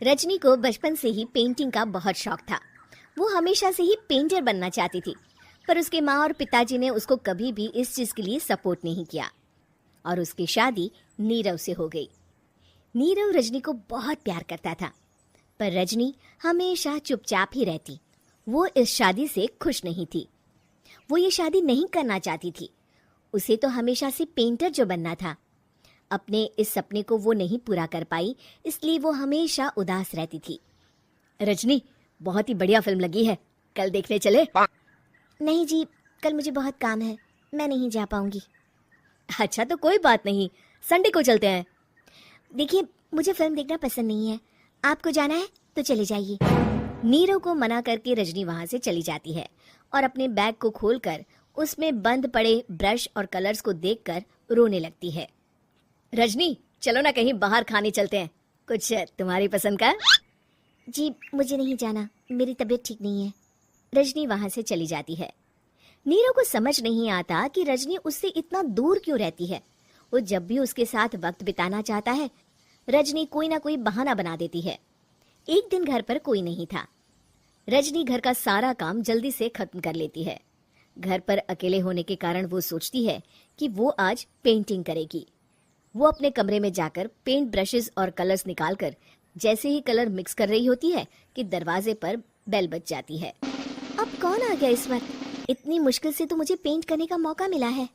रजनी को बचपन से ही पेंटिंग का बहुत शौक था। वो हमेशा से ही पेंटर बनना चाहती थी, पर उसके माँ और पिताजी ने उसको कभी भी इस चीज के लिए सपोर्ट नहीं किया और उसकी शादी नीरव से हो गई। नीरव रजनी को बहुत प्यार करता था, पर रजनी हमेशा चुपचाप ही रहती। वो इस शादी से खुश नहीं थी। वो ये शादी नहीं करना चाहती थी। उसे तो हमेशा से पेंटर जो बनना था। अपने इस सपने को वो नहीं पूरा कर पाई, इसलिए वो हमेशा उदास रहती थी। रजनी, बहुत ही बढ़िया फिल्म लगी है, कल देखने चले? नहीं जी, कल मुझे बहुत काम है, मैं नहीं जा पाऊंगी। अच्छा तो कोई बात नहीं, संडे को चलते हैं। देखिए, मुझे फिल्म देखना पसंद नहीं है, आपको जाना है तो चले जाइए। नीरव को मना करके रजनी वहां से चली जाती है और अपने बैग को खोलकर उसमें बंद पड़े ब्रश और कलर्स को देखकर रोने लगती है। रजनी, चलो ना कहीं बाहर खाने चलते हैं, कुछ तुम्हारी पसंद का। जी मुझे नहीं जाना, मेरी तबीयत ठीक नहीं है। रजनी वहां से चली जाती है। नीरव को समझ नहीं आता कि रजनी उससे इतना दूर क्यों रहती है। वो जब भी उसके साथ वक्त बिताना चाहता है, रजनी कोई ना कोई बहाना बना देती है। एक दिन घर पर कोई नहीं था। रजनी घर का सारा काम जल्दी से खत्म कर लेती है। घर पर अकेले होने के कारण वो सोचती है कि वो आज पेंटिंग करेगी। वो अपने कमरे में जाकर पेंट ब्रशेस और कलर्स निकालकर जैसे ही कलर मिक्स कर रही होती है कि दरवाजे पर बेल बज जाती है। अब कौन आ गया इस वक्त? इतनी मुश्किल से तो मुझे पेंट करने का मौका मिला है।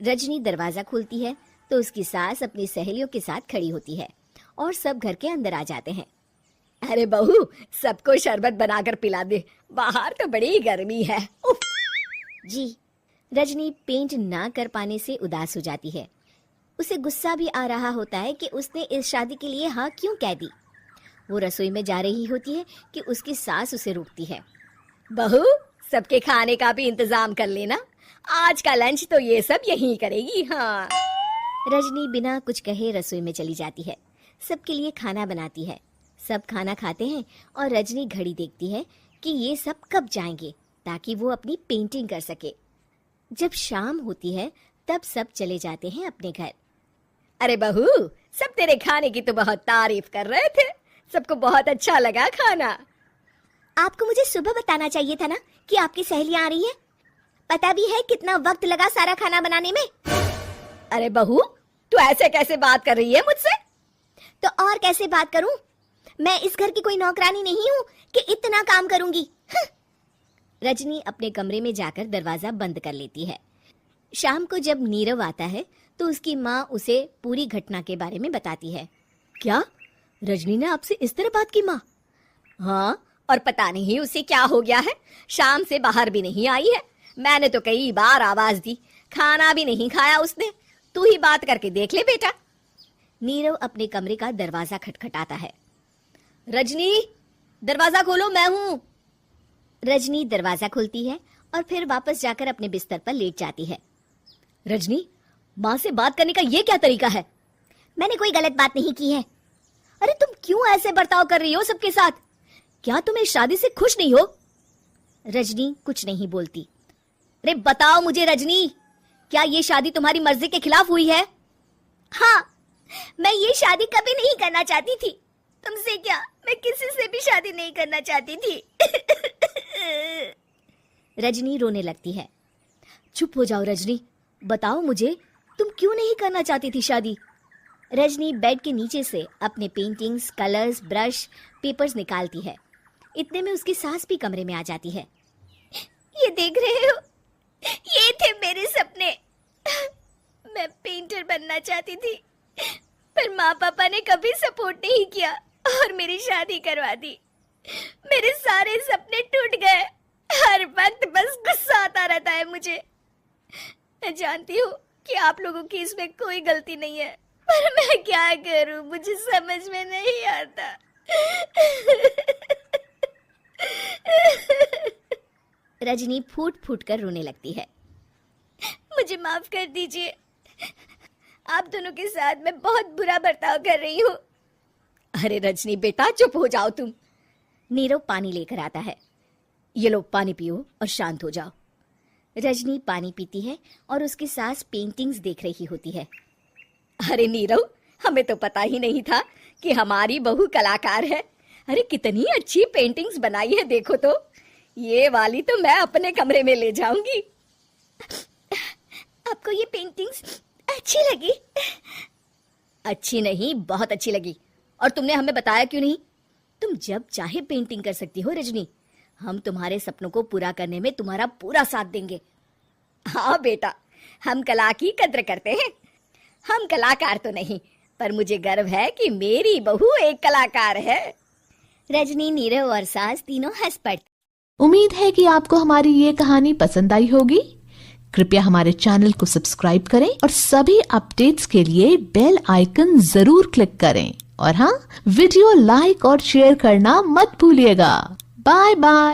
रजनी दरवाजा खोलती है तो उसकी सास अपनी सहेलियों के साथ खड़ी होती है और सब घर के अंदर आ जाते हैं। अरे बहू, सबको शरबत बनाकर पिला दे, बाहर तो बड़ी गर्मी है। जी। रजनी पेंट ना कर पाने से उदास हो जाती है। उसे गुस्सा भी आ रहा होता है कि उसने इस शादी के लिए हाँ क्यों कह दी। वो रसोई में जा रही होती है कि उसकी सास उसे रोकती है। बहू, सबके खाने का भी इंतजाम कर लेना, आज का लंच तो ये सब यहीं करेगी। हाँ। रजनी बिना कुछ कहे रसोई में चली जाती है। सबके लिए खाना बनाती है। सब खाना खाते हैं और रजनी घड़ी देखती है कि ये सब कब जाएंगे ताकि वो अपनी पेंटिंग कर सके। जब शाम होती है तब सब चले जाते हैं अपने घर। अरे बहू, सब तेरे खाने की तो बहुत तारीफ कर रहे थे, सबको बहुत अच्छा लगा खाना। आपको मुझे सुबह बताना चाहिए था ना कि आपकी सहेलियां आ रही हैं। पता भी है कितना वक्त लगा सारा खाना बनाने में। अरे बहू, तू ऐसे कैसे बात कर रही है मुझसे? तो और कैसे बात करूं? मैं इस घर की कोई नौकरानी नहीं हूं कि इतना काम करूंगी। रजनी अपने कमरे में जाकर दरवाजा बंद कर लेती है। शाम को जब नीरव आता है तो उसकी माँ उसे पूरी घटना के बारे में बताती है। क्या रजनी ने आपसे इस तरह बात की माँ? हाँ, और पता नहीं उसे क्या हो गया है, शाम से बाहर भी नहीं आई है। मैंने तो कई बार आवाज दी, खाना भी नहीं खाया उसने। तू ही बात करके देख ले बेटा। नीरव अपने कमरे का दरवाजा खटखटाता है। रजनी, दरवाजा खोलो, मैं हूं। रजनी दरवाजा खोलती है और फिर वापस जाकर अपने बिस्तर पर लेट जाती है। रजनी, माँ से बात करने का ये क्या तरीका है? मैंने कोई गलत बात नहीं की है। अरे तुम क्यों ऐसे बर्ताव कर रही हो सबके साथ? क्या तुम इस शादी से खुश नहीं हो? रजनी कुछ नहीं बोलती। अरे बताओ मुझे रजनी, क्या ये शादी तुम्हारी मर्जी के खिलाफ हुई है? हाँ, मैं ये शादी कभी नहीं करना चाहती थी। तुमसे क्या, मैं किसी से भी शादी नहीं करना चाहती थी। रजनी रोने लगती है। चुप हो जाओ रजनी, बताओ मुझे, तुम क्यों नहीं करना चाहती थी शादी? रजनी बेड के नीचे से अपने पेंटिंग्स, कलर्स, ब्रश, पेपर्स निकालती है। इतने में उसकी सास भी कमरे में आ जाती है। ये देख रहे हो, ये थे मेरे सपने। मैं पेंटर बनना चाहती थी, पर माँ पापा ने कभी सपोर्ट नहीं किया और मेरी शादी करवा दी। मेरे सारे सपने टूट गए। हर वक्त बस गुस्सा आता रहता है मुझे। मैं जानती हूँ कि आप लोगों की इसमें कोई गलती नहीं है, पर मैं क्या करूँ, मुझे समझ में नहीं आता। रजनी फूट फूट कर रोने लगती है। मुझे माफ कर दीजिए, आप दोनों के साथ मैं बहुत बुरा बर्ताव कर रही हूँ। अरे रजनी बेटा, चुप हो जाओ तुम। नीरव पानी लेकर आता है। ये लो पानी पियो और शांत हो जाओ। रजनी पानी पीती है और उसकी सास पेंटिंग्स देख रही होती है। अरे नीरव, हमें तो पता ही नहीं था कि हमारी बहू कलाकार है। अरे कितनी अच्छी पेंटिंग्स बनाई है, देखो तो। ये वाली तो मैं अपने कमरे में ले जाऊंगी। आपको ये पेंटिंग्स अच्छी लगी? अच्छी नहीं, बहुत अच्छी लगी। और तुमने हमें बताया क्यों नहीं? तुम जब चाहे पेंटिंग कर सकती हो रजनी। हम तुम्हारे सपनों को पूरा करने में तुम्हारा पूरा साथ देंगे। हाँ बेटा, हम कला की कद्र करते हैं। हम कलाकार तो नहीं, पर मुझे गर्व है कि मेरी बहू एक कलाकार है। रजनी, नीरव और सास तीनों हंस पड़ते। उम्मीद है कि आपको हमारी ये कहानी पसंद आई होगी। कृपया हमारे चैनल को सब्सक्राइब करें और सभी अपडेट्स के लिए बेल आइकन जरूर क्लिक करें। और हाँ, वीडियो लाइक और शेयर करना मत भूलिएगा। Bye bye.